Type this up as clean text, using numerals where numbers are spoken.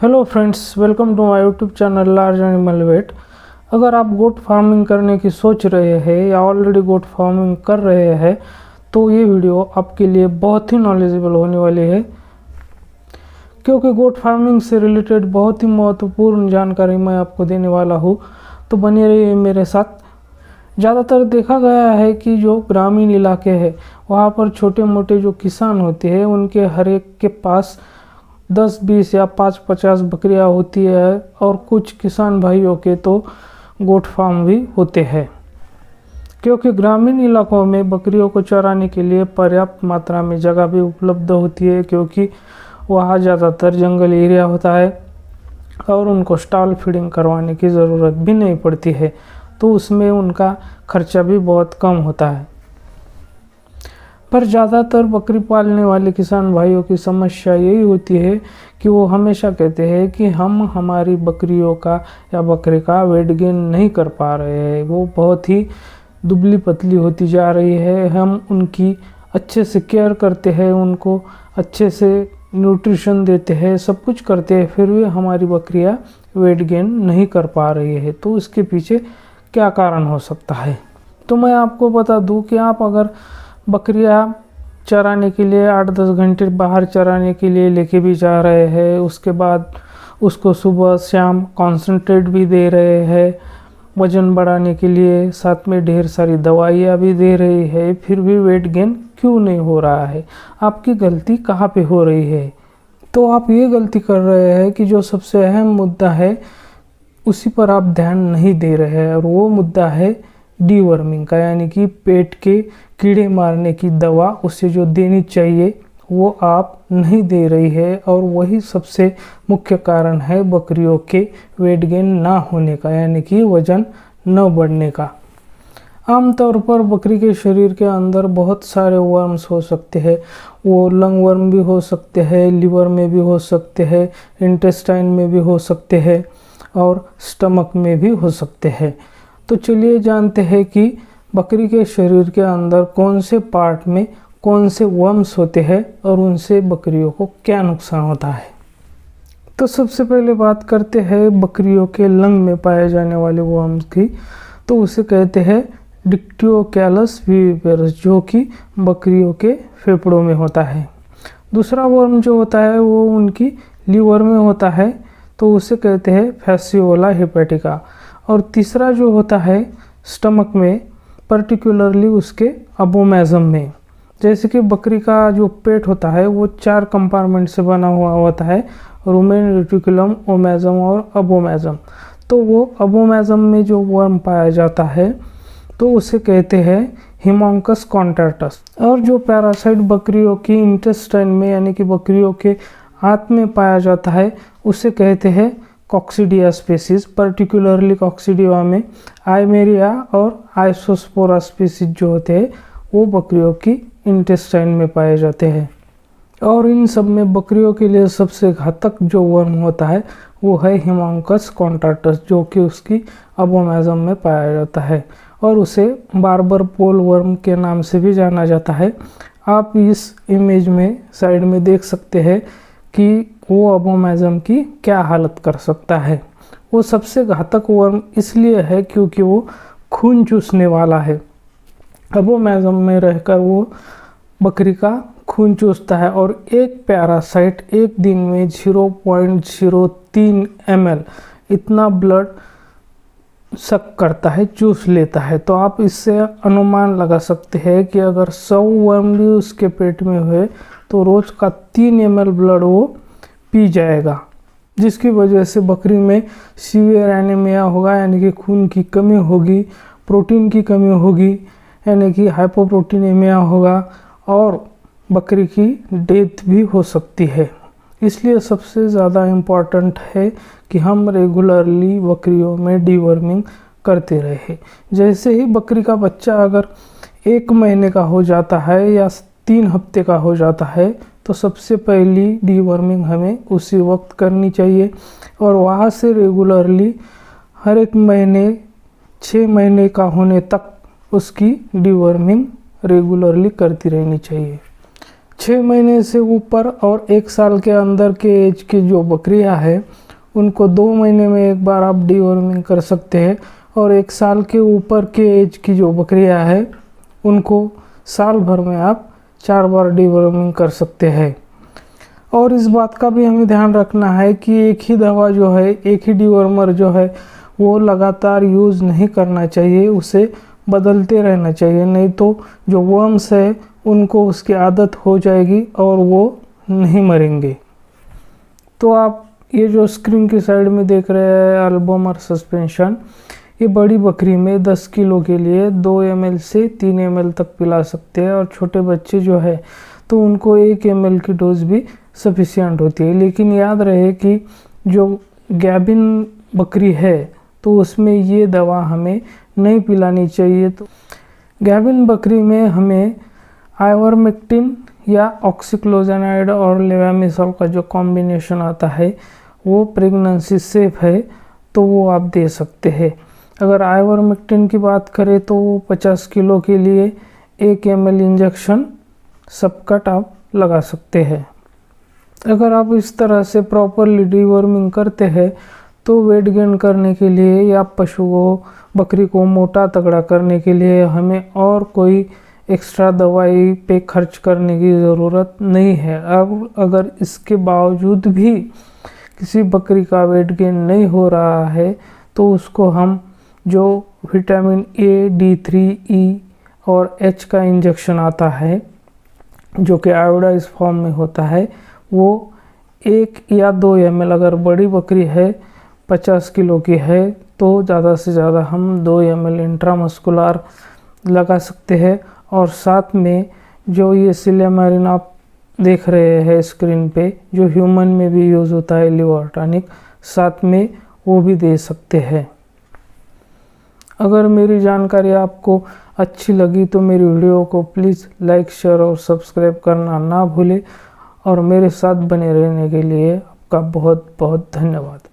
Hello friends, welcome to my YouTube channel large animal vet. अगर आप गोट farming करने की सोच रहे हैं या ऑलरेडी गोट फार्मिंग कर रहे हैं तो ये वीडियो आपके लिए बहुत ही नॉलेजेबल होने वाली है, क्योंकि गोट फार्मिंग से रिलेटेड बहुत ही महत्वपूर्ण जानकारी मैं आपको देने वाला हूँ। तो बने रहिए मेरे साथ। ज़्यादातर देखा गया है कि जो ग्रामीण इलाके हैं वहाँ पर छोटे मोटे जो किसान होते हैं उनके हर एक के पास 10-20 या 5-50 बकरियां होती है, और कुछ किसान भाइयों के तो गोट फार्म भी होते हैं, क्योंकि ग्रामीण इलाकों में बकरियों को चराने के लिए पर्याप्त मात्रा में जगह भी उपलब्ध होती है, क्योंकि वहाँ ज़्यादातर जंगल एरिया होता है और उनको स्टॉल फीडिंग करवाने की ज़रूरत भी नहीं पड़ती है, तो उसमें उनका खर्चा भी बहुत कम होता है। पर ज़्यादातर बकरी पालने वाले किसान भाइयों की समस्या यही होती है कि वो हमेशा कहते हैं कि हम हमारी बकरियों का या बकरे का वेट गेन नहीं कर पा रहे हैं, वो बहुत ही दुबली पतली होती जा रही है। हम उनकी अच्छे से केयर करते हैं, उनको अच्छे से न्यूट्रिशन देते हैं, सब कुछ करते हैं, फिर भी हमारी बकरियां वेट गेन नहीं कर पा रही है। तो इसके पीछे क्या कारण हो सकता है? तो मैं आपको बता दूं कि आप अगर बकरियां चराने के लिए 8-10 घंटे बाहर चराने के लिए लेके भी जा रहे हैं, उसके बाद उसको सुबह शाम कॉन्सेंट्रेट भी दे रहे हैं वज़न बढ़ाने के लिए, साथ में ढेर सारी दवाइयाँ भी दे रही है, फिर भी वेट गेन क्यों नहीं हो रहा है? आपकी गलती कहाँ पे हो रही है? तो आप ये गलती कर रहे हैं कि जो सबसे अहम मुद्दा है उसी पर आप ध्यान नहीं दे रहे हैं, और वो मुद्दा है डीवर्मिंग का, यानी कि पेट के कीड़े मारने की दवा उसे जो देनी चाहिए वो आप नहीं दे रही है, और वही सबसे मुख्य कारण है बकरियों के वेट गेन ना होने का, यानी कि वज़न न बढ़ने का। आमतौर पर बकरी के शरीर के अंदर बहुत सारे वर्म्स हो सकते हैं, वो लंग वर्म भी हो सकते हैं, लिवर में भी हो सकते हैं, इंटेस्टाइन में भी हो सकते हैं और स्टमक में भी हो सकते हैं। तो चलिए जानते हैं कि बकरी के शरीर के अंदर कौन से पार्ट में कौन से वर्म्स होते हैं और उनसे बकरियों को क्या नुकसान होता है। तो सबसे पहले बात करते हैं बकरियों के लंग में पाए जाने वाले वर्म्स की। तो उसे कहते हैं डिक्टियोकैलस विविपेरस, जो कि बकरियों के फेफड़ों में होता है। दूसरा वर्म जो होता है वो उनकी लीवर में होता है, तो उसे कहते हैं फैसियोला हेपेटिका। और तीसरा जो होता है स्टमक में, पर्टिकुलरली उसके अबोमेजम में। जैसे कि बकरी का जो पेट होता है वो 4 कंपार्टमेंट से बना हुआ होता है, रुमेन, रेटिकुलम, ओमेजम और अबोमेजम। तो वो अबोमेजम में जो वर्म पाया जाता है तो उसे कहते हैं हिमोंकस कॉन्ट्रैक्टस। और जो पैरासाइट बकरियों की इंटेस्टाइन में, यानी कि बकरियों के आंत में पाया जाता है, उसे कहते हैं कॉक्सीडिया स्पीसीज। पर्टिकुलरली कॉक्सीडिया में आइमेरिया और आइसोस्पोरा स्पीसीज जो होते हैं वो बकरियों की इंटेस्टाइन में पाए जाते हैं। और इन सब में बकरियों के लिए सबसे घातक जो वर्म होता है वो है हिमोंकस कॉन्ट्रैक्टस, जो कि उसकी अबोमेजम में पाया जाता है, और उसे बार्बर पोल वर्म के नाम से भी जाना जाता है। आप इस इमेज में साइड में देख सकते हैं कि वो अबोमेजम की क्या हालत कर सकता है। वो सबसे घातक वर्म इसलिए है क्योंकि वो खून चूसने वाला है। अबोमेजम में रहकर वो बकरी का खून चूसता है, और एक पैरासाइट एक दिन में 0.03 ml इतना ब्लड सक करता है, चूस लेता है। तो आप इससे अनुमान लगा सकते हैं कि अगर 100 वर्म भी उसके पेट में हुए तो रोज़ का 3 ml ब्लड वो पी जाएगा, जिसकी वजह से बकरी में सीवियर एनीमिया होगा, यानी कि खून की कमी होगी, प्रोटीन की कमी होगी, यानी कि हाइपोप्रोटीनेमिया होगा, और बकरी की डेथ भी हो सकती है। इसलिए सबसे ज़्यादा इम्पॉर्टेंट है कि हम रेगुलरली बकरियों में डीवर्मिंग करते रहे। जैसे ही बकरी का बच्चा अगर 1 महीने का हो जाता है या 3 हफ्ते का हो जाता है तो सबसे पहली डीवर्मिंग हमें उसी वक्त करनी चाहिए, और वहाँ से रेगुलरली हर 1 महीने 6 महीने का होने तक उसकी डीवर्मिंग रेगुलरली करती रहनी चाहिए। 6 महीने से ऊपर और 1 साल के अंदर के एज की जो बकरियां हैं उनको 2 महीने में एक बार आप डीवर्मिंग कर सकते हैं, और 1 साल के ऊपर के एज की जो बकरियां हैं उनको साल भर में आप 4 बार डीवर्मिंग कर सकते हैं। और इस बात का भी हमें ध्यान रखना है कि एक ही दवा जो है, एक ही डीवर्मर जो है वो लगातार यूज़ नहीं करना चाहिए, उसे बदलते रहना चाहिए, नहीं तो जो वर्म्स है उनको उसकी आदत हो जाएगी और वो नहीं मरेंगे। तो आप ये जो स्क्रीन की साइड में देख रहे हैं अल्बोमर सस्पेंशन, ये बड़ी बकरी में 10 किलो के लिए 2 ml से 3 ml तक पिला सकते हैं, और छोटे बच्चे जो है तो उनको 1 ml की डोज भी सफिशिएंट होती है। लेकिन याद रहे कि जो गैबिन बकरी है तो उसमें ये दवा हमें नहीं पिलानी चाहिए। तो गैबिन बकरी में हमें आइवरमेक्टिन या ऑक्सीक्लोजेनाइड और लेवामिसॉल का जो कॉम्बिनेशन आता है वो प्रेगनेंसी सेफ है, तो वो आप दे सकते हैं। अगर आइवरमेक्टिन की बात करें तो वो 50 किलो के लिए 1 ml इंजेक्शन सबकट आप लगा सकते हैं। अगर आप इस तरह से प्रॉपरली डीवर्मिंग करते हैं तो वेट गेन करने के लिए या पशु को, बकरी को मोटा तगड़ा करने के लिए हमें और कोई एक्स्ट्रा दवाई पे खर्च करने की ज़रूरत नहीं है। अब अगर इसके बावजूद भी किसी बकरी का वेट गेन नहीं हो रहा है तो उसको हम जो विटामिन ए, D3, E और H का इंजेक्शन आता है जो कि आयोडाइज फॉर्म में होता है, वो 1 या 2 ml, अगर बड़ी बकरी है 50 किलो की है तो ज़्यादा से ज़्यादा हम 2 ml इंट्रामस्कुलर लगा सकते हैं। और साथ में जो ये सिलेमारिन आप देख रहे हैं स्क्रीन पे, जो ह्यूमन में भी यूज़ होता है लिवर टॉनिक, साथ में वो भी दे सकते हैं। अगर मेरी जानकारी आपको अच्छी लगी तो मेरी वीडियो को प्लीज़ लाइक, शेयर और सब्सक्राइब करना ना भूलें, और मेरे साथ बने रहने के लिए आपका बहुत बहुत धन्यवाद।